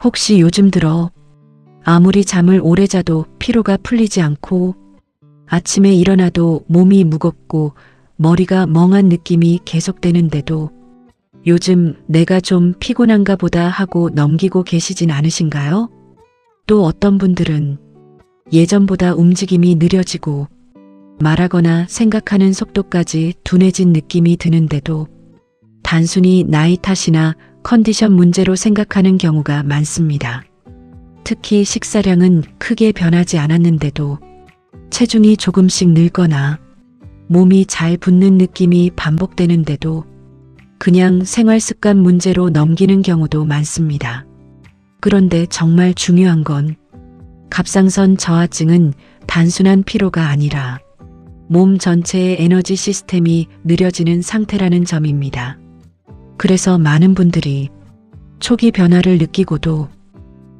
혹시 요즘 들어 아무리 잠을 오래 자도 피로가 풀리지 않고 아침에 일어나도 몸이 무겁고 머리가 멍한 느낌이 계속되는데도 요즘 내가 좀 피곤한가 보다 하고 넘기고 계시진 않으신가요? 또 어떤 분들은 예전보다 움직임이 느려지고 말하거나 생각하는 속도까지 둔해진 느낌이 드는데도 단순히 나이 탓이나 컨디션 문제로 생각하는 경우가 많습니다. 특히 식사량은 크게 변하지 않았는데도 체중이 조금씩 늘거나 몸이 잘 붓는 느낌이 반복되는데도 그냥 생활 습관 문제로 넘기는 경우도 많습니다. 그런데 정말 중요한 건 갑상선 저하증은 단순한 피로가 아니라 몸 전체의 에너지 시스템이 느려지는 상태라는 점입니다. 그래서 많은 분들이 초기 변화를 느끼고도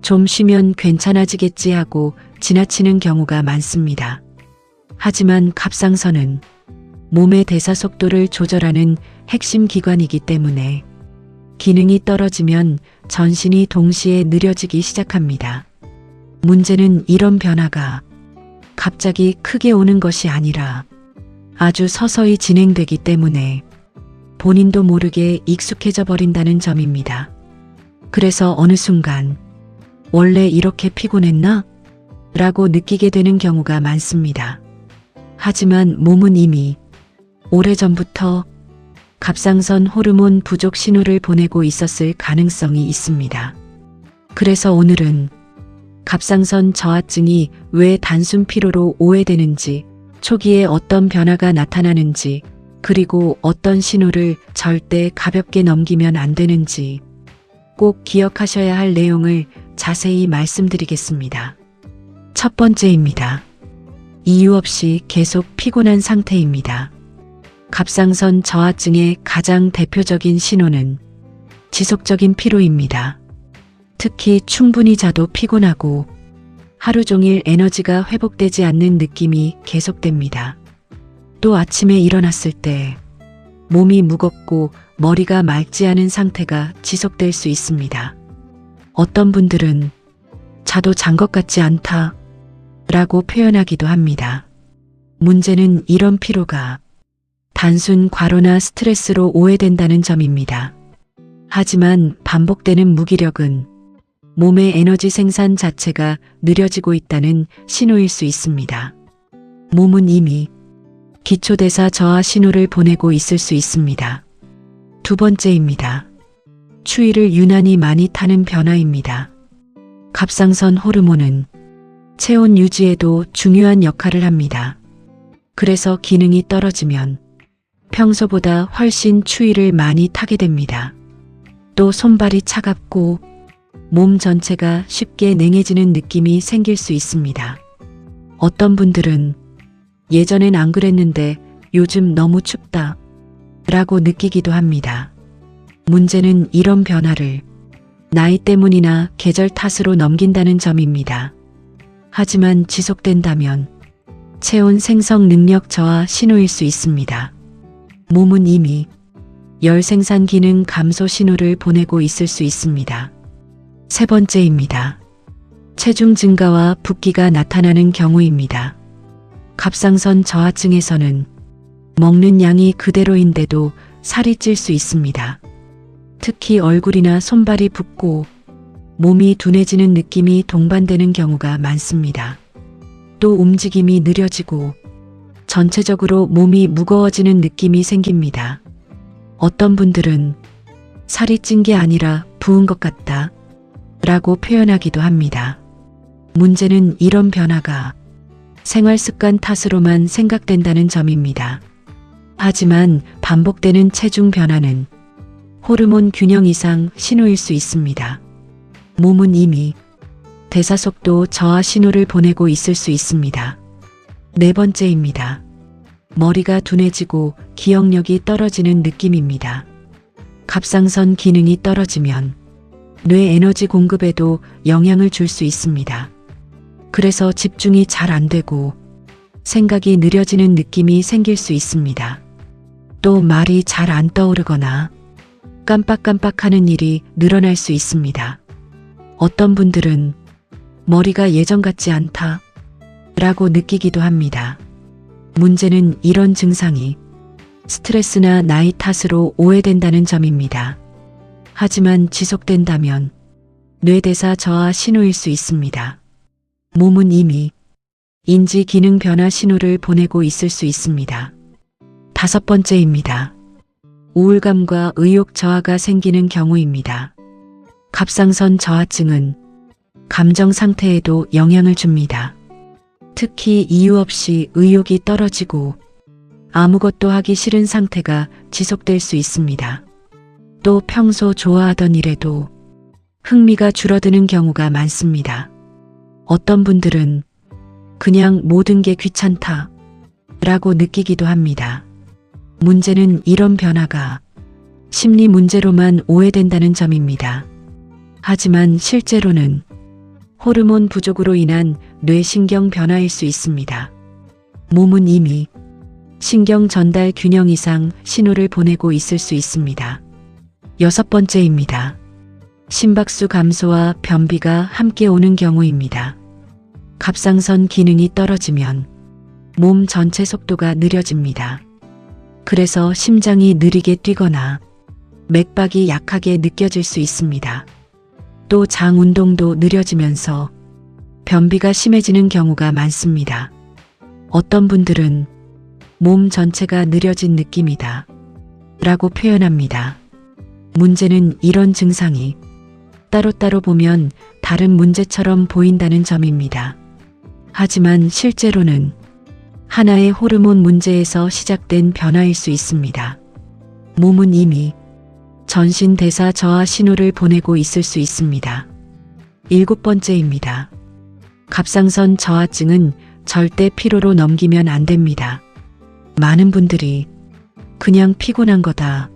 좀 쉬면 괜찮아지겠지 하고 지나치는 경우가 많습니다. 하지만 갑상선은 몸의 대사 속도를 조절하는 핵심 기관이기 때문에 기능이 떨어지면 전신이 동시에 느려지기 시작합니다. 문제는 이런 변화가 갑자기 크게 오는 것이 아니라 아주 서서히 진행되기 때문에 본인도 모르게 익숙해져 버린다는 점입니다. 그래서 어느 순간 원래 이렇게 피곤했나? 라고 느끼게 되는 경우가 많습니다. 하지만 몸은 이미 오래전부터 갑상선 호르몬 부족 신호를 보내고 있었을 가능성이 있습니다. 그래서 오늘은 갑상선 저하증이 왜 단순 피로로 오해되는지, 초기에 어떤 변화가 나타나는지, 그리고 어떤 신호를 절대 가볍게 넘기면 안 되는지 꼭 기억하셔야 할 내용을 자세히 말씀드리겠습니다. 첫 번째입니다. 이유 없이 계속 피곤한 상태입니다. 갑상선 저하증의 가장 대표적인 신호는 지속적인 피로입니다. 특히 충분히 자도 피곤하고 하루 종일 에너지가 회복되지 않는 느낌이 계속됩니다. 또 아침에 일어났을 때 몸이 무겁고 머리가 맑지 않은 상태가 지속될 수 있습니다. 어떤 분들은 자도 잔 것 같지 않다 라고 표현하기도 합니다. 문제는 이런 피로가 단순 과로나 스트레스로 오해된다는 점입니다. 하지만 반복되는 무기력은 몸의 에너지 생산 자체가 느려지고 있다는 신호일 수 있습니다. 몸은 이미 기초대사 저하 신호를 보내고 있을 수 있습니다. 두 번째입니다. 추위를 유난히 많이 타는 변화입니다. 갑상선 호르몬은 체온 유지에도 중요한 역할을 합니다. 그래서 기능이 떨어지면 평소보다 훨씬 추위를 많이 타게 됩니다. 또 손발이 차갑고 몸 전체가 쉽게 냉해지는 느낌이 생길 수 있습니다. 어떤 분들은 예전엔 안 그랬는데 요즘 너무 춥다 라고 느끼기도 합니다. 문제는 이런 변화를 나이 때문이나 계절 탓으로 넘긴다는 점입니다. 하지만 지속된다면 체온 생성 능력 저하 신호일 수 있습니다. 몸은 이미 열 생산 기능 감소 신호를 보내고 있을 수 있습니다. 세 번째입니다. 체중 증가와 붓기가 나타나는 경우입니다. 갑상선 저하증에서는 먹는 양이 그대로인데도 살이 찔 수 있습니다. 특히 얼굴이나 손발이 붓고 몸이 둔해지는 느낌이 동반되는 경우가 많습니다. 또 움직임이 느려지고 전체적으로 몸이 무거워지는 느낌이 생깁니다. 어떤 분들은 살이 찐 게 아니라 부은 것 같다 라고 표현하기도 합니다. 문제는 이런 변화가 생활 습관 탓으로만 생각된다는 점입니다. 하지만 반복되는 체중 변화는 호르몬 균형 이상 신호일 수 있습니다. 몸은 이미 대사 속도 저하 신호를 보내고 있을 수 있습니다. 네 번째입니다. 머리가 둔해지고 기억력이 떨어지는 느낌입니다. 갑상선 기능이 떨어지면 뇌 에너지 공급에도 영향을 줄 수 있습니다. 그래서 집중이 잘 안 되고 생각이 느려지는 느낌이 생길 수 있습니다. 또 말이 잘 안 떠오르거나 깜빡깜빡하는 일이 늘어날 수 있습니다. 어떤 분들은 머리가 예전 같지 않다 라고 느끼기도 합니다. 문제는 이런 증상이 스트레스나 나이 탓으로 오해된다는 점입니다. 하지만 지속된다면 뇌대사 저하 신호일 수 있습니다. 몸은 이미 인지 기능 변화 신호를 보내고 있을 수 있습니다. 5번째입니다. 우울감과 의욕 저하가 생기는 경우입니다. 갑상선 저하증은 감정 상태에도 영향을 줍니다. 특히 이유 없이 의욕이 떨어지고 아무것도 하기 싫은 상태가 지속될 수 있습니다. 또 평소 좋아하던 일에도 흥미가 줄어드는 경우가 많습니다. 어떤 분들은 그냥 모든 게 귀찮다 라고 느끼기도 합니다. 문제는 이런 변화가 심리 문제로만 오해된다는 점입니다. 하지만 실제로는 호르몬 부족으로 인한 뇌신경 변화일 수 있습니다. 몸은 이미 신경 전달 균형 이상 신호를 보내고 있을 수 있습니다. 6번째입니다. 심박수 감소와 변비가 함께 오는 경우입니다. 갑상선 기능이 떨어지면 몸 전체 속도가 느려집니다. 그래서 심장이 느리게 뛰거나 맥박이 약하게 느껴질 수 있습니다. 또 장 운동도 느려지면서 변비가 심해지는 경우가 많습니다. 어떤 분들은 몸 전체가 느려진 느낌이다 라고 표현합니다. 문제는 이런 증상이 따로따로 보면 다른 문제처럼 보인다는 점입니다. 하지만 실제로는 하나의 호르몬 문제에서 시작된 변화일 수 있습니다. 몸은 이미 전신 대사 저하 신호를 보내고 있을 수 있습니다. 7번째입니다. 갑상선 저하증은 절대 피로로 넘기면 안 됩니다. 많은 분들이 그냥 피곤한 거다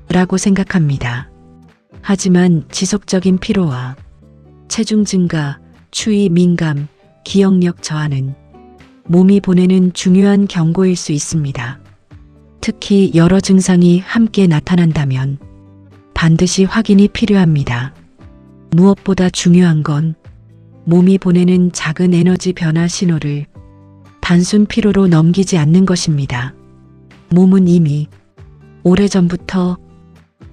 라고 생각합니다. 하지만 지속적인 피로와 체중 증가, 추위 민감, 기억력 저하는 몸이 보내는 중요한 경고일 수 있습니다. 특히 여러 증상이 함께 나타난다면 반드시 확인이 필요합니다. 무엇보다 중요한 건 몸이 보내는 작은 에너지 변화 신호를 단순 피로로 넘기지 않는 것입니다. 몸은 이미 오래전부터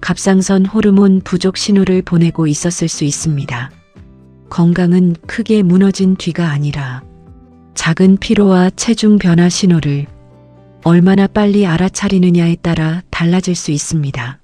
갑상선 호르몬 부족 신호를 보내고 있었을 수 있습니다. 건강은 크게 무너진 뒤가 아니라 작은 피로와 체중 변화 신호를 얼마나 빨리 알아차리느냐에 따라 달라질 수 있습니다.